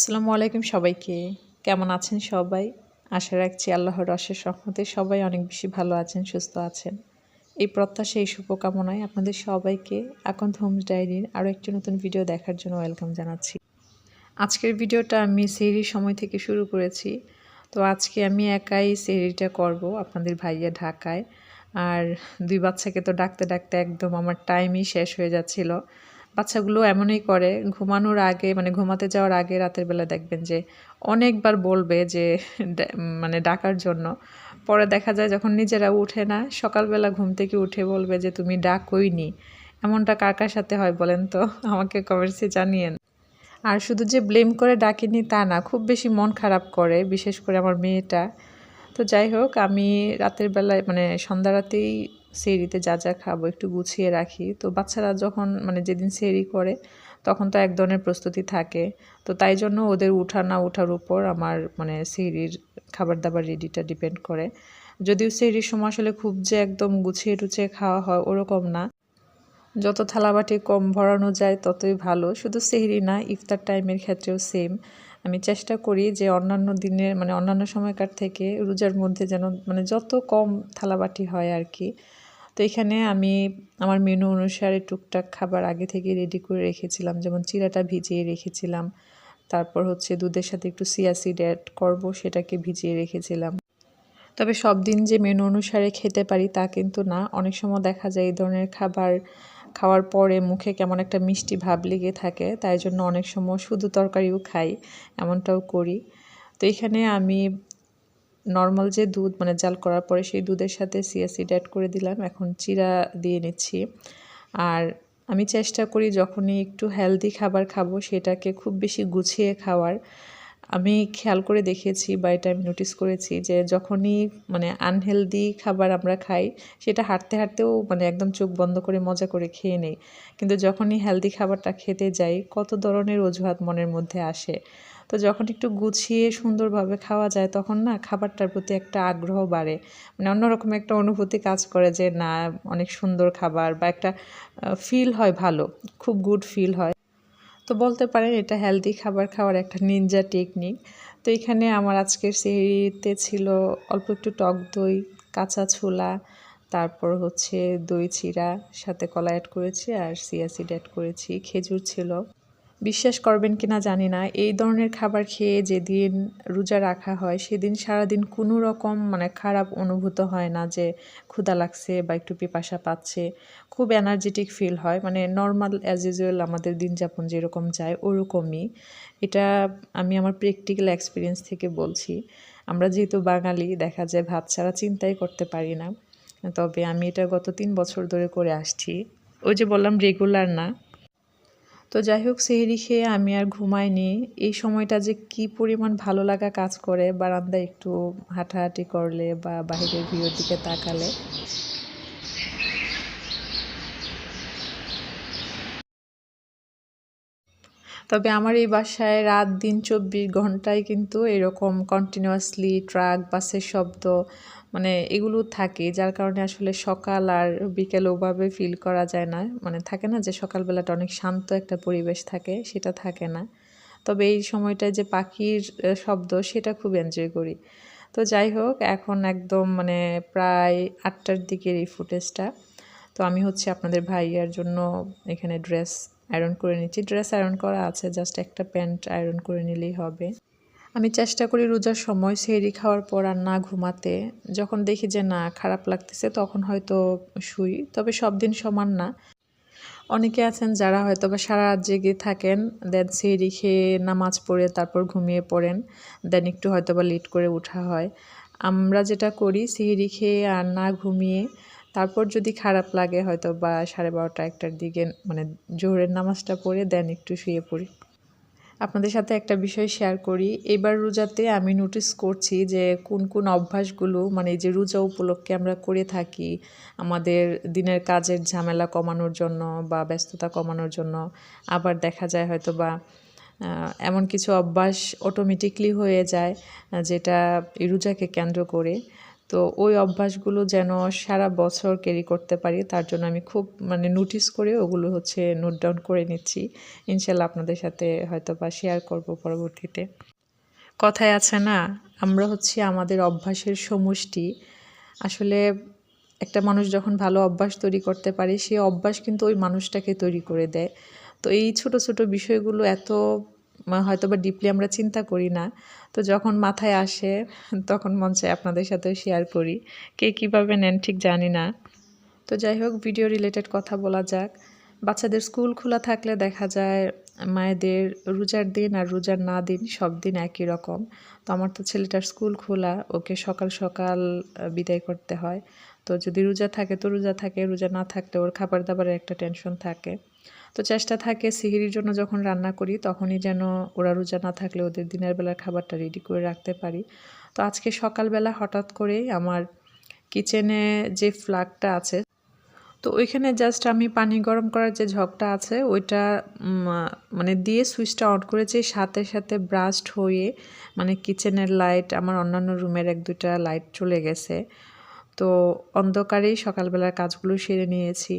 আসসালামু আলাইকুম সবাইকে। কেমন আছেন সবাই? আশা রাখছি আল্লাহর অশেষ রহমতে সবাই অনেক বেশি ভালো আছেন, সুস্থ আছেন। এই প্রত্যাশা, এই শুভকামনায় আপনাদের সবাইকে আকন্দ হোমস ডায়েরির আরও একটি নতুন ভিডিও দেখার জন্য ওয়েলকাম জানাচ্ছি। আজকের ভিডিওটা আমি সেহরির সময় থেকে শুরু করেছি। তো আজকে আমি একাই সেহরিটা করব, আপনাদের ভাইয়া ঢাকায়। আর 2 বাচ্চাকে তো ডাকতে ডাকতে একদম আমার টাইমই শেষ হয়ে যাচ্ছিল। বাচ্চাগুলো এমনই করে, ঘুমানোর আগে মানে ঘুমাতে যাওয়ার আগে রাতের বেলা দেখবেন যে অনেকবার বলবে যে মানে ডাকার জন্য। পরে দেখা যায় যখন নিজেরা উঠে না, সকালবেলা ঘুম থেকে উঠে বলবে যে তুমি ডাকোইনি। এমনটা কার কার সাথে হয় বলেন তো? আমাকে কমেন্টসে জানিয়েন। আর শুধু যে ব্লেম করে ডাকেনি তা না, খুব বেশি মন খারাপ করে, বিশেষ করে আমার মেয়েটা। তো যাই হোক, আমি রাতের বেলায় মানে সন্ধ্যা রাতেই সেহরিতে যা যা খাবো একটু গুছিয়ে রাখি। তো বাচ্চারা যখন মানে যেদিন সেহরি করে তখন তো এক ধরনের প্রস্তুতি থাকে। তো তাই জন্য ওদের উঠা না ওঠার উপর আমার মানে সেহরির খাবার দাবার রেডিটা ডিপেন্ড করে। যদিও সেহরির সময় আসলে খুব যে একদম গুছিয়ে টুছিয়ে খাওয়া হয় ওরকম না, যত থালাবাটি কম ভরানো যায় ততই ভালো। শুধু সেহরি না, ইফতার টাইমের ক্ষেত্রেও সেম। আমি চেষ্টা করি যে অন্যান্য দিনের মানে অন্যান্য সময়কার থেকে রোজার মধ্যে যেন মানে যত কম থালাবাটি হয় আর কি। তো এখানে আমি আমার মেনু অনুসারে টুকটাক খাবার আগে থেকে রেডি করে রেখেছিলাম, যেমন চিড়াটা ভিজিয়ে রেখেছিলাম। তারপর হচ্ছে দুধের সাথে একটু চিয়া সিড অ্যাড করবো, সেটাকে ভিজিয়ে রেখেছিলাম। তবে সব দিন যে মেনু অনুসারে খেতে পারি তা কিন্তু না। অনেক সময় দেখা যায় এই ধরনের খাবার খাওয়ার পরে মুখে কেমন একটা মিষ্টি ভাব লেগে থাকে, তাই জন্য অনেক সময় শুধু তরকারিও খাই, এমনটাও করি। তো এখানে আমি নর্মাল যে দুধ মানে জাল করার পরে সেই দুধের সাথে চিয়া সিড অ্যাড করে দিলাম, এখন চিরা দিয়ে নিচ্ছি। আর আমি চেষ্টা করি যখনই একটু হেলদি খাবার খাবো সেটাকে খুব বেশি গুছিয়ে খাওয়ার। আমি খেয়াল করে দেখেছি বা এটা আমি নোটিস করেছি যে যখনই মানে আনহেলদি খাবার আমরা খাই সেটা হাঁটতে হাঁটতেও মানে একদম চোখ বন্ধ করে মজা করে খেয়ে নেই, কিন্তু যখনই হেলদি খাবারটা খেতে যাই কত ধরনের অজুহাত মনের মধ্যে আসে। তো যখন একটু গুছিয়ে সুন্দরভাবে খাওয়া যায় তখন না খাবারটার প্রতি একটা আগ্রহ বাড়ে, মানে অন্যরকম একটা অনুভূতি কাজ করে যে না অনেক সুন্দর খাবার বা একটা ফিল হয় ভালো, খুব গুড ফিল হয়। তো বলতে পারেন এটা হেলদি খাবার খাওয়ার একটা নিনজা টেকনিক। তো এখানে আমার আজকের সেহরিতে ছিল অল্প একটু টক দই, কাঁচা ছোলা, তারপর হচ্ছে দই চিড়া, সাথে কলা অ্যাড করেছি আর চিয়া সিড অ্যাড করেছি, খেজুর ছিল। বিশ্বাস করবেন কিনা জানি না, এই ধরনের খাবার খেয়ে যেদিন রোজা রাখা হয় সেদিন সারাদিন কোনো রকম মানে খারাপ অনুভূত হয় না যে ক্ষুধা লাগছে বা একটু পিপাসা পাচ্ছে। খুব এনার্জেটিক ফিল হয়, মানে নর্মাল অ্যাজ ইউজুয়াল আমাদের দিন যাপন যেরকম যায় ওরকমই। এটা আমি আমার প্র্যাকটিক্যাল এক্সপিরিয়েন্স থেকে বলছি। আমরা যেহেতু বাঙালি, দেখা যায় ভাত ছাড়া চিন্তাই করতে পারি না। তবে আমি এটা গত 3 বছর ধরে করে আসছি। ওই যে বললাম রেগুলার না। তো যাই হোক, সেহরি খেয়ে আমি আর ঘুমাইনি। এই সময়টা যে কি পরিমাণ ভালো লাগা কাজ করে বারান্দায় একটু হাঁটাহাঁটি করলে বা বাহিরের ভিউর দিকে তাকালে। তবে আমার এই বাসায় রাত দিন 24 ঘন্টায় কিন্তু এরকম কন্টিনিউয়াসলি ট্রাক বাসের শব্দ মানে এগুলো থাকে, যার কারণে আসলে সকাল আর বিকেল ওভাবে ফিল করা যায় না। মানে থাকে না যে সকালবেলাটা অনেক শান্ত একটা পরিবেশ থাকে, সেটা থাকে না। তবে এই সময়টায় যে পাখির শব্দ সেটা খুব এনজয় করি। তো যাই হোক, এখন একদম মানে প্রায় 8টার দিকের এই ফুটেজটা। তো আমি হচ্ছে আপনাদের ভাইয়ার জন্য এখানে ড্রেস আয়রন করে নিচ্ছি। ড্রেস আয়রন করা আছে, জাস্ট একটা প্যান্ট আয়রন করে নিলেই হবে। আমি চেষ্টা করি রোজার সময় সেহরি খাওয়ার পর আর না ঘুমাতে। যখন দেখি যে না খারাপ লাগতেছে তখন হয়তো শুই, তবে সব দিন সমান না। অনেকে আছেন যারা হয়তো বা সারা রাত জেগে থাকেন, দেন সেহরি খেয়ে নামাজ পড়ে তারপর ঘুমিয়ে পড়েন, দেন একটু হয়তো বা লেট করে ওঠা হয়। আমরা যেটা করি সেহরি খেয়ে আর না ঘুমিয়ে তারপর যদি খারাপ লাগে হয়তো বা 12:30 1টার দিকে মানে জোহরের নামাজটা পড়ে দেন একটু শুয়ে পড়ি। আপনাদের সাথে একটা বিষয় শেয়ার করি। এবার রোজাতে আমি নোটিস করছি যে কোন কোন অভ্যাসগুলো মানে এই যে রোজা উপলক্ষে আমরা করে থাকি আমাদের দিনের কাজের ঝামেলা কমানোর জন্য বা ব্যস্ততা কমানোর জন্য। আবার দেখা যায় হয়তো বা এমন কিছু অভ্যাস অটোমেটিকলি হয়ে যায় যেটা এই রোজাকে কেন্দ্র করে। তো ওই অভ্যাসগুলো যেন সারা বছর ক্যারি করতে পারি, তার জন্য আমি খুব নোটিস করে ওগুলো হচ্ছে নোট ডাউন করে নিচ্ছি। ইনশাল্লাহ আপনাদের সাথে হয়তো বা শেয়ার করব পরবর্তীতে। কথায় আছে না, আমরা হচ্ছে আমাদের অভ্যাসের সমষ্টি। আসলে একটা মানুষ যখন ভালো অভ্যাস তৈরি করতে পারে, সেই অভ্যাস কিন্তু ওই মানুষটাকে তৈরি করে দেয়। তো এই ছোট ছোট বিষয়গুলো এত হয়তো বা ডিপলি আমরা চিন্তা করি না। তো যখন মাথায় আসে তখন মন চায় আপনাদের সাথেও শেয়ার করি। কে কীভাবে নেন ঠিক জানি না। তো যাই হোক, ভিডিও রিলেটেড কথা বলা যাক। বাচ্চাদের স্কুল খোলা থাকলে দেখা যায় মায়েদের রোজার দিন আর রোজার না দিন সব দিন একই রকম। তো আমার তো ছেলেটার স্কুল খোলা, ওকে সকাল সকাল বিদায় করতে হয়। তো যদি রোজা থাকে তো রোজা থাকে, রোজা না থাকলে ওর খাবার দাবারের একটা টেনশন থাকে। তো চেষ্টা থাকে সিহিরির জন্য যখন রান্না করি তখনই যেন ওরা রোজা না থাকলে ওদের দিনের বেলার খাবারটা রেডি করে রাখতে পারি। তো আজকে সকালবেলা হঠাৎ করেই আমার কিচেনে যে ফ্লাগটা আছে, তো ওইখানে জাস্ট আমি পানি গরম করার যে ঝকটা আছে ওইটা দিয়ে সুইচটা অন করেছি, সাথে সাথে ব্রাস্ট হয়ে কিচেনের লাইট, আমার অন্যান্য রুমের 1-2টা লাইট চলে গেছে। তো অন্ধকারেই সকালবেলার কাজগুলো সেরে নিয়েছি।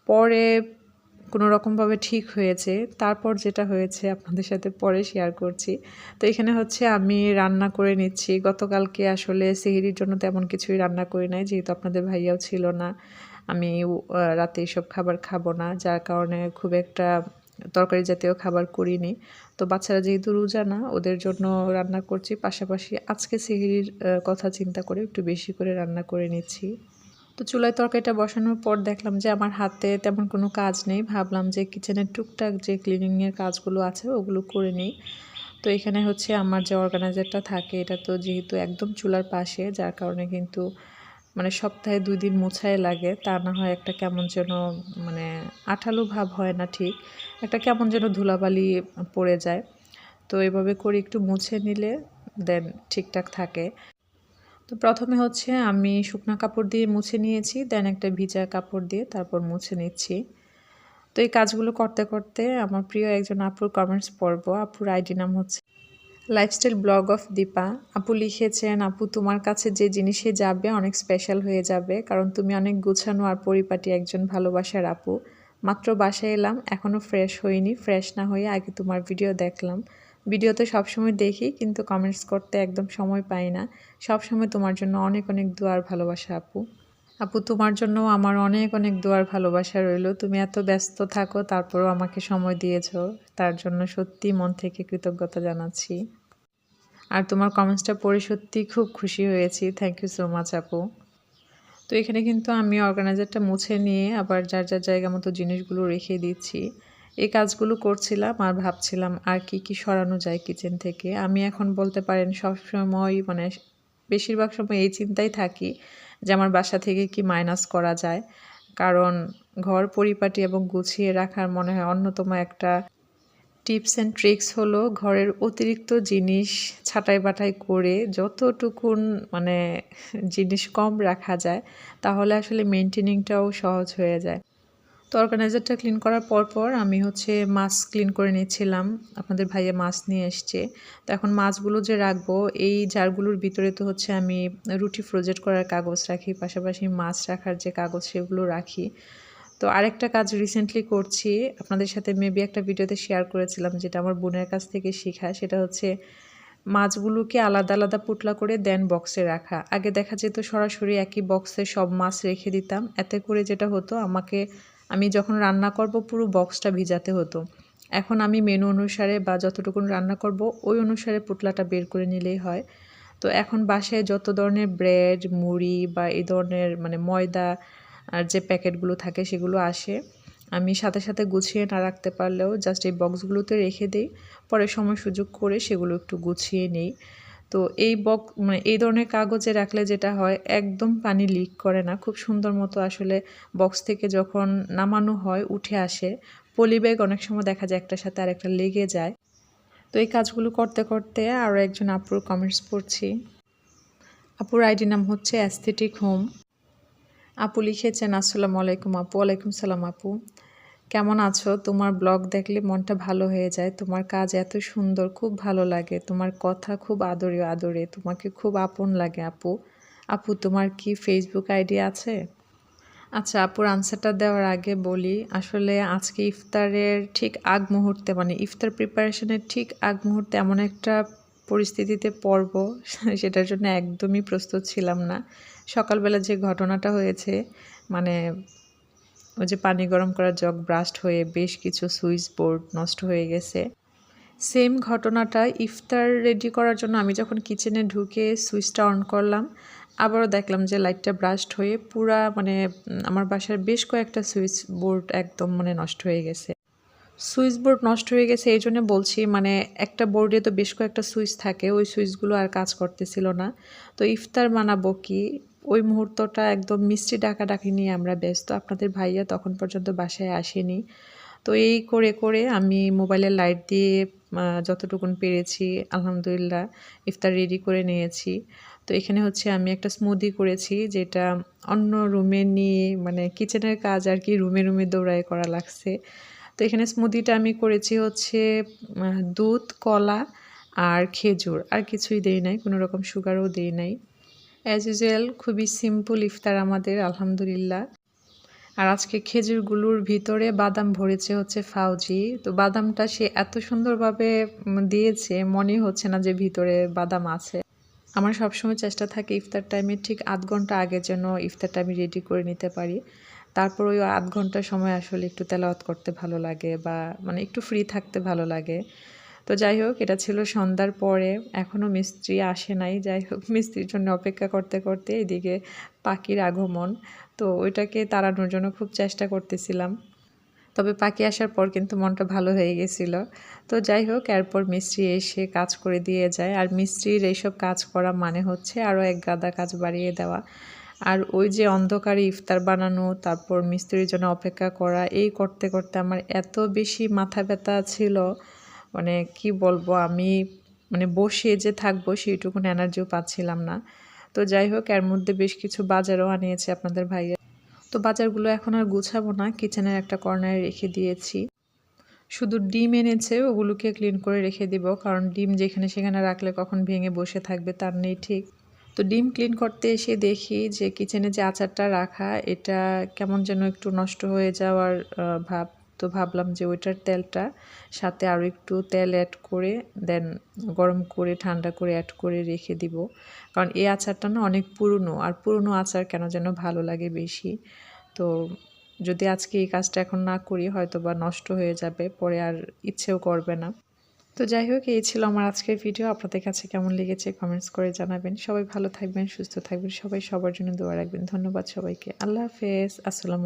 পরে কোনো রকমভাবে ঠিক হয়েছে। তারপর যেটা হয়েছে আপনাদের সাথে পরে শেয়ার করছি। তো এখানে হচ্ছে আমি রান্না করে নিচ্ছি। গতকালকে আসলে সেহরির জন্য তেমন কিছুই রান্না করি নাই, যেহেতু আপনাদের ভাইয়াও ছিল না। আমি রাতে এসব খাবার খাবো না, যার কারণে খুব একটা তরকারি জাতীয় খাবার করিনি। তো বাচ্চারা যেহেতু রোজা না, ওদের জন্য রান্না করছি, পাশাপাশি আজকে সেহরির কথা চিন্তা করে একটু বেশি করে রান্না করে নিচ্ছি। তো চুলায় তরকারিটা বসানোর পর দেখলাম যে আমার হাতে তেমন কোনো কাজ নেই। ভাবলাম যে কিচেনের টুকটাক যে ক্লিনিংয়ের কাজগুলো আছে ওগুলো করে নিই। তো এখানে হচ্ছে আমার যে অর্গানাইজারটা থাকে, এটা তো যেহেতু একদম চুলার পাশে, যার কারণে কিন্তু সপ্তাহে 2 দিন মোছাই লাগে। তা না হয় একটা কেমন যেন আঠালো ভাব হয় না ঠিক, একটা কেমন যেন ধুলাবালি পড়ে যায়। তো এভাবে করে একটু মুছে নিলে দেন ঠিকঠাক থাকে। তো প্রথমে হচ্ছে আমি শুকনা কাপড় দিয়ে মুছে নিয়েছি, দেন একটা ভিজা কাপড় দিয়ে তারপর মুছে নিচ্ছি। তো এই কাজগুলো করতে করতে আমার প্রিয় একজন আপুর কমেন্টস পড়ব। আপুর আইডি নাম হচ্ছে লাইফস্টাইল ব্লগ অফ দীপা। আপু লিখেছেন, আপু তোমার কাছে যে জিনিসে যাবে অনেক স্পেশাল হয়ে যাবে, কারণ তুমি অনেক গুছানো আর পরিপাটি একজন ভালোবাসার আপু। মাত্র বাসায় এলাম, এখনও ফ্রেশ হইনি। ফ্রেশ না হয়ে আগে তোমার ভিডিও দেখলাম। ভিডিওতে সবসময় দেখি, কিন্তু কমেন্টস করতে একদম সময় পাই না। সবসময় তোমার জন্য অনেক অনেক দোয়ার ভালোবাসা আপু। আপু তোমার জন্য আমার অনেক অনেক দোয়ার ভালোবাসা রইল। তুমি এত ব্যস্ত থাকো, তারপরেও আমাকে সময় দিয়েছো, তার জন্য সত্যি মন থেকে কৃতজ্ঞতা জানাচ্ছি। আর তোমার কমেন্টসটা পড়ে সত্যিই খুব খুশি হয়েছি। থ্যাংক ইউ সো মাচ আপু। তো এখানে কিন্তু আমি অর্গানাইজারটা মুছে নিয়ে আবার যার যার জায়গা মতো জিনিসগুলো রেখে দিচ্ছি। এই কাজগুলো করছিলাম আর ভাবছিলাম আর কি কি সরানো যায় কিচেন থেকে। আমি এখন বলতে পারেন সবসময় বেশিরভাগ সময় এই চিন্তায় থাকি যে আমার বাসা থেকে কি মাইনাস করা যায়। কারণ ঘর পরিপাটি এবং গুছিয়ে রাখার মনে হয় অন্যতম একটা টিপস অ্যান্ড ট্রিক্স হলো ঘরের অতিরিক্ত জিনিস ছাঁটাই বাটাই করে যতটুকুন জিনিস কম রাখা যায়, তাহলে আসলে মেনটেনিংটাও সহজ হয়ে যায়। তো অর্গানাইজারটা ক্লিন করার পর আমি হচ্ছে মাছ ক্লিন করে নিচ্ছিলাম। আপনাদের ভাইয়া মাছ নিয়ে এসছে। তো এখন মাছগুলো যে রাখবো, এই জারগুলোর ভিতরে তো হচ্ছে আমি রুটি ফ্রোজেট করার কাগজ রাখি, পাশাপাশি মাছ রাখার যে কাগজ সেগুলো রাখি। তো আরেকটা কাজ রিসেন্টলি করছি, আপনাদের সাথে মেবি একটা ভিডিওতে শেয়ার করেছিলাম, যেটা আমার বোনের কাছ থেকে শেখা। সেটা হচ্ছে মাছগুলোকে আলাদা আলাদা পুটলা করে দেন বক্সে রাখা। আগে দেখা যেত সরাসরি একই বক্সে সব মাছ রেখে দিতাম। এতে করে যেটা হতো, আমি যখন রান্না করব পুরো বক্সটা ভিজাতে হতো। এখন আমি মেনু অনুসারে বা যতটুকুন রান্না করব ওই অনুসারে পুটলাটা বের করে নিলেই হয়। তো এখন বাসায় যত ধরনের ব্রেড, মুড়ি বা এই ধরনের ময়দা আর যে প্যাকেটগুলো থাকে সেগুলো আসে, আমি সাথে সাথে গুছিয়ে না রাখতে পারলেও জাস্ট এই বক্সগুলোতে রেখে দিই। পরে সময় সুযোগ করে সেগুলো একটু গুছিয়ে নিই। তো এই এই ধরনের কাগজে রাখলে যেটা হয়, একদম পানি লিক করে না, খুব সুন্দর মতো আসলে বক্স থেকে যখন নামানো হয় উঠে আসে। পলি ব্যাগ অনেক সময় দেখা যায় একটার সাথে আরেকটা লেগে যায়। তো এই কাজগুলো করতে করতে আরও একজন আপুর কমেন্টস পড়ছি। আপুর আইডি নাম হচ্ছে অ্যাস্থেটিক হোম। আপু লিখেছেন, আসসালামু আলাইকুম আপু। ওয়ালাইকুম সালাম আপু, কেমন আছো? তোমার ব্লগ দেখলে মনটা ভালো হয়ে যায়। তোমার কাজ এত সুন্দর, খুব ভালো লাগে। তোমার কথা খুব আদরে, তোমাকে খুব আপন লাগে আপু। আপু তোমার কি ফেসবুক আইডি আছে? আচ্ছা, আপুর আনসারটা দেওয়ার আগে বলি, আসলে আজকে ইফতারের ঠিক আগ মুহূর্তে মানে ইফতার প্রিপারেশনের ঠিক আগ মুহূর্তে এমন একটা পরিস্থিতিতে পড়ব সেটার জন্য একদমই প্রস্তুত ছিলাম না। সকালবেলা যে ঘটনাটা হয়েছে, মানে ওই যে পানি গরম করার জগ ব্রাস্ট হয়ে বেশ কিছু সুইচ বোর্ড নষ্ট হয়ে গেছে। সেম ঘটনাটা ইফতার রেডি করার জন্য আমি যখন কিচেনে ঢুকে সুইচটা অন করলাম, আবারও দেখলাম যে লাইটটা ব্রাস্ট হয়ে পুরা মানে আমার বাসার বেশ কয়েকটা সুইচ বোর্ড একদম মানে নষ্ট হয়ে গেছে। সুইচ বোর্ড নষ্ট হয়ে গেছে এই জন্য বলছি, মানে একটা বোর্ডে তো বেশ কয়েকটা সুইচ থাকে, ওই সুইচগুলো আর কাজ করতেছিল না। তো ইফতার বানাবো কি, ওই মুহূর্তটা একদম মিষ্টি ডাকাডাকি নিয়ে আমরা ব্যস্ত। আপনাদের ভাইয়া তখন পর্যন্ত বাসায় আসেনি। তো এই করে করে আমি মোবাইলের লাইট দিয়ে যতটুকুন পেরেছি আলহামদুলিল্লাহ ইফতার রেডি করে নিয়েছি। তো এখানে হচ্ছে আমি একটা স্মুদি করেছি, যেটা অন্য রুমে নিয়ে মানে কিচেনের কাজ আর কি রুমে রুমে দৌড়ায় করা লাগছে। তো এখানে স্মুদিটা আমি করেছি হচ্ছে দুধ, কলা আর খেজুর, আর কিছুই দেই নাই, কোনো রকম সুগারও দেই নাই। অ্যাজ ইউজুয়াল খুবই সিম্পল ইফতার আমাদের আলহামদুলিল্লাহ। আর আজকে খেজুরগুলোর ভিতরে বাদাম ভরেছে হচ্ছে ফাউজি। তো বাদামটা সে এত সুন্দরভাবে দিয়েছে, মনে হচ্ছে না যে ভিতরে বাদাম আছে। আমার সবসময় চেষ্টা থাকে ইফতার টাইমে ঠিক আধ ঘন্টা আগে যেন ইফতারটা আমি রেডি করে নিতে পারি। তারপর ওই আধ ঘন্টা সময় আসলে একটু তেলাওয়াত করতে ভালো লাগে বা মানে একটু ফ্রি থাকতে ভালো লাগে। তো যাই হোক, এটা ছিল সন্ধ্যার পরে, এখনও মিস্ত্রি আসে নাই। যাই হোক, মিস্ত্রির জন্য অপেক্ষা করতে করতে এদিকে পাখির আগমন, তো ওইটাকে তাড়ানোর জন্য খুব চেষ্টা করতেছিলাম। তবে পাখি আসার পর কিন্তু মনটা ভালো হয়ে গেছিলো। তো যাই হোক, এরপর মিস্ত্রি এসে কাজ করে দিয়ে যায়। আর মিস্ত্রির এইসব কাজ করা মানে হচ্ছে আরও এক গাদা কাজ বাড়িয়ে দেওয়া। আর ওই যে অন্ধকারে ইফতার বানানো, তারপর মিস্ত্রির জন্য অপেক্ষা করা, এই করতে করতে আমার এত বেশি মাথা ব্যথা ছিল, মানে কি বলবো, আমি মানে বসে যে থাকবো সেইটুকুন এনার্জিও পাচ্ছিলাম না। তো যাই হোক, এর মধ্যে বেশ কিছু বাজারও আনিয়েছে আপনাদের ভাইয়া। তো বাজারগুলো এখন আর গুছাবো না, কিচেনের একটা কর্নারে রেখে দিয়েছি। শুধু ডিম এনেছে, ওগুলোকে ক্লিন করে রেখে দিব, কারণ ডিম যেখানে সেখানে রাখলে কখন ভেঙে বসে থাকবে তার নেই ঠিক। তো ডিম ক্লিন করতে এসে দেখি যে কিচেনে যে আচারটা রাখা, এটা কেমন যেন একটু নষ্ট হয়ে যাওয়ার ভাব। তো ভাবলাম যে ওইটার তেলটা সাথে আরও একটু তেল অ্যাড করে দেন গরম করে ঠান্ডা করে অ্যাড করে রেখে দিব, কারণ এই আচারটা না অনেক পুরনো, আর পুরনো আচার কেন যেন ভালো লাগে বেশি। তো যদি আজকে এই কাজটা এখন না করি হয়তো বা নষ্ট হয়ে যাবে, পরে আর ইচ্ছেও করবে না। তো যাই হোক, এই ছিল আমার আজকের ভিডিও। আপনাদের কাছে কেমন লেগেছে কমেন্টস করে জানাবেন। সবাই ভালো থাকবেন, সুস্থ থাকবেন, সবাই সবার জন্য দোয়া রাখবেন। ধন্যবাদ সবাইকে। আল্লাহ হাফেজ। আসসালামু